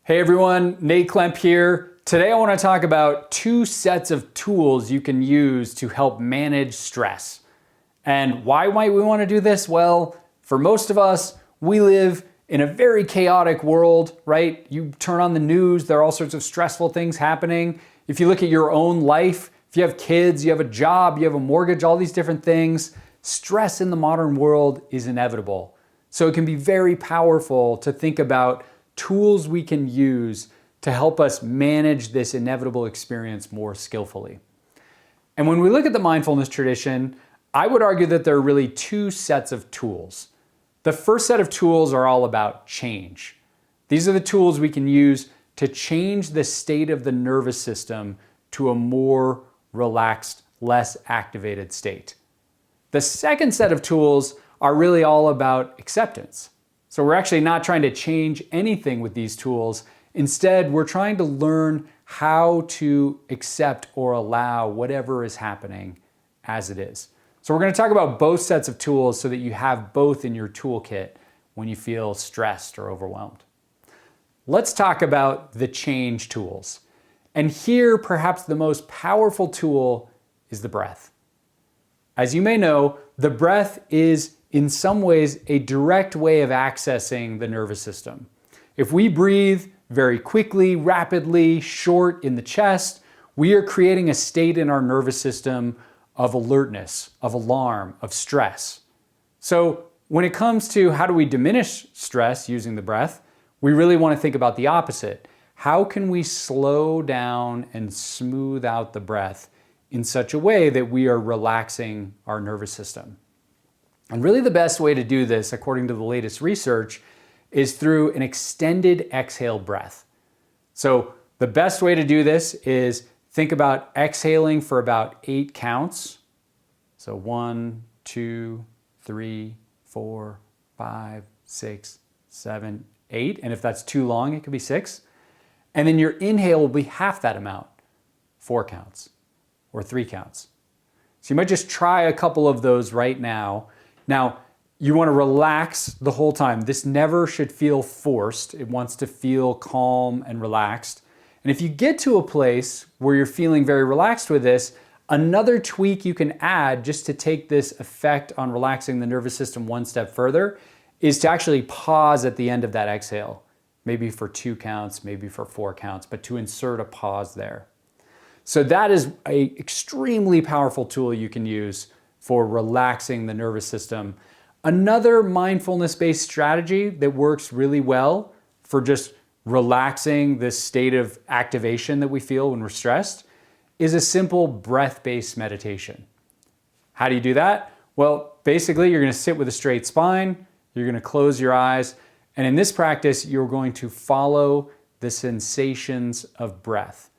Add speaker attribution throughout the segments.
Speaker 1: Hey everyone, Nate Klemp here. Today I want to talk about two sets of tools you can use to help manage stress. And why might we want to do this? Well, for most of us, we live in a very chaotic world, right? You turn on the news, there are all sorts of stressful things happening. If you look at your own life, if you have kids, you have a job, you have a mortgage, all these different things, stress in the modern world is inevitable. So it can be very powerful to think about tools we can use to help us manage this inevitable experience more skillfully. And when we look at the mindfulness tradition, I would argue that there are really two sets of tools. The first set of tools are all about change. These are the tools we can use to change the state of the nervous system to a more relaxed, less activated state. The second set of tools are really all about acceptance. So we're actually not trying to change anything with these tools. Instead, we're trying to learn how to accept or allow whatever is happening as it is. So we're going to talk about both sets of tools so that you have both in your toolkit when you feel stressed or overwhelmed. Let's talk about the change tools. And here, perhaps the most powerful tool is the breath. As you may know, the breath is in some ways a direct way of accessing the nervous system. If we breathe very quickly, rapidly, short in the chest, we are creating a state in our nervous system of alertness, of alarm, of stress. So when it comes to how do we diminish stress using the breath, we really want to think about the opposite. How can we slow down and smooth out the breath in such a way that we are relaxing our nervous system? And really the best way to do this, according to the latest research, is through an extended exhale breath. So the best way to do this is think about exhaling for about 8 counts. So 1, 2, 3, 4, 5, 6, 7, 8. And if that's too long, it could be 6. And then your inhale will be half that amount, 4 counts or 3 counts. So you might just try a couple of those right now. Now, you want to relax the whole time. This never should feel forced. It wants to feel calm and relaxed. And if you get to a place where you're feeling very relaxed with this, another tweak you can add just to take this effect on relaxing the nervous system one step further is to actually pause at the end of that exhale. Maybe for 2 counts, maybe for 4 counts, but to insert a pause there. So that is an extremely powerful tool you can use for relaxing the nervous system. Another mindfulness-based strategy that works really well for just relaxing this state of activation that we feel when we're stressed is a simple breath-based meditation. How do you do that? Well, basically you're going to sit with a straight spine, you're going to close your eyes, and in this practice you're going to follow the sensations of breath.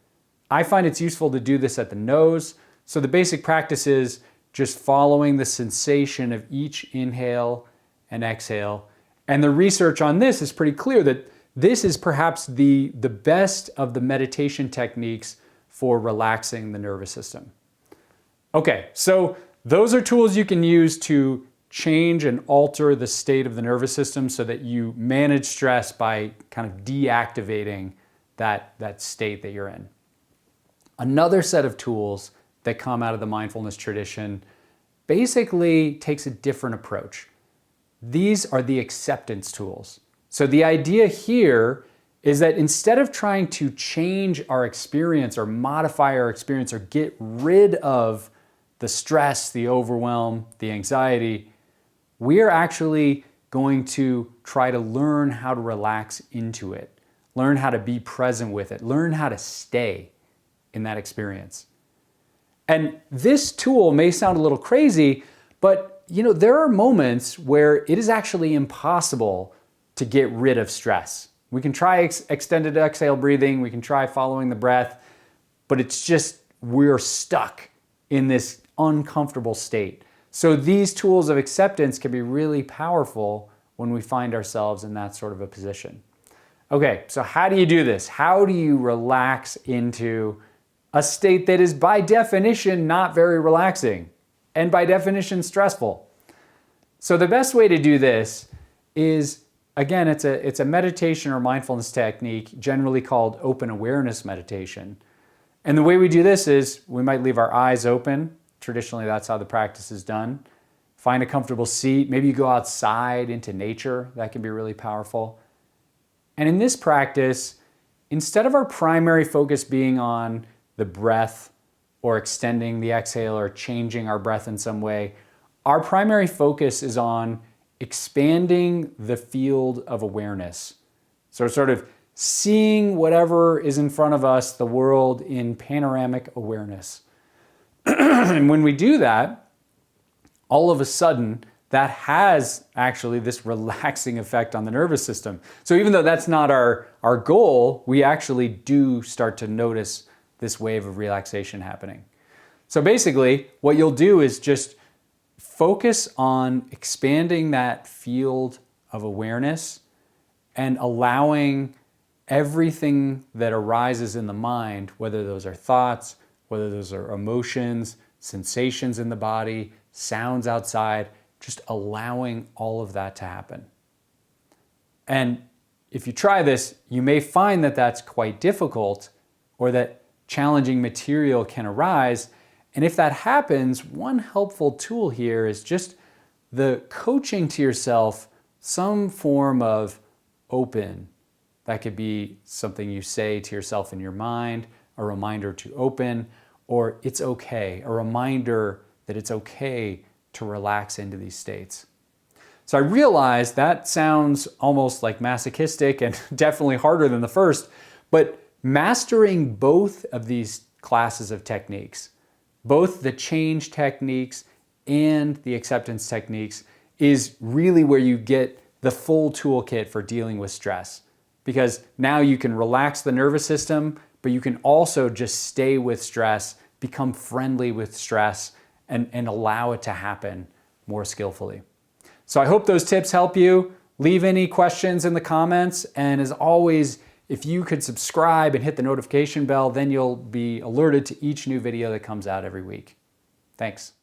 Speaker 1: I find it's useful to do this at the nose, so the basic practice is just following the sensation of each inhale and exhale. And the research on this is pretty clear that this is perhaps the best of the meditation techniques for relaxing the nervous system. Okay, so those are tools you can use to change and alter the state of the nervous system so that you manage stress by kind of deactivating that state that you're in. Another set of tools that come out of the mindfulness tradition basically takes a different approach. These are the acceptance tools. So the idea here is that instead of trying to change our experience or modify our experience or get rid of the stress, the overwhelm, the anxiety, we are actually going to try to learn how to relax into it, learn how to be present with it, learn how to stay in that experience. And this tool may sound a little crazy, but there are moments where it is actually impossible to get rid of stress. We can try extended exhale breathing, we can try following the breath, but it's just we're stuck in this uncomfortable state. So these tools of acceptance can be really powerful when we find ourselves in that sort of a position. Okay, so how do you do this? How do you relax into a state that is by definition not very relaxing and by definition stressful? So the best way to do this is again, it's a meditation or mindfulness technique generally called open awareness meditation. And the way we do this is we might leave our eyes open. Traditionally, that's how the practice is done. Find a comfortable seat. Maybe you go outside into nature. That can be really powerful. And in this practice, instead of our primary focus being on the breath or extending the exhale or changing our breath in some way, our primary focus is on expanding the field of awareness. So sort of seeing whatever is in front of us, the world, in panoramic awareness. And when we do that, all of a sudden, that has actually this relaxing effect on the nervous system. So even though that's not our goal, we actually do start to notice this wave of relaxation happening. So basically, what you'll do is just focus on expanding that field of awareness and allowing everything that arises in the mind, whether those are thoughts, whether those are emotions, sensations in the body, sounds outside, just allowing all of that to happen. And if you try this, you may find that that's quite difficult or that challenging material can arise. And if that happens, one helpful tool here is just the coaching to yourself some form of open. That could be something you say to yourself in your mind, a reminder to open, or it's okay, a reminder that it's okay to relax into these states. So I realize that sounds almost like masochistic and definitely harder than the first, but mastering both of these classes of techniques, both the change techniques and the acceptance techniques, is really where you get the full toolkit for dealing with stress. Because now you can relax the nervous system, but you can also just stay with stress, become friendly with stress, and allow it to happen more skillfully. So I hope those tips help you. Leave any questions in the comments. And as always, if you could subscribe and hit the notification bell, then you'll be alerted to each new video that comes out every week. Thanks.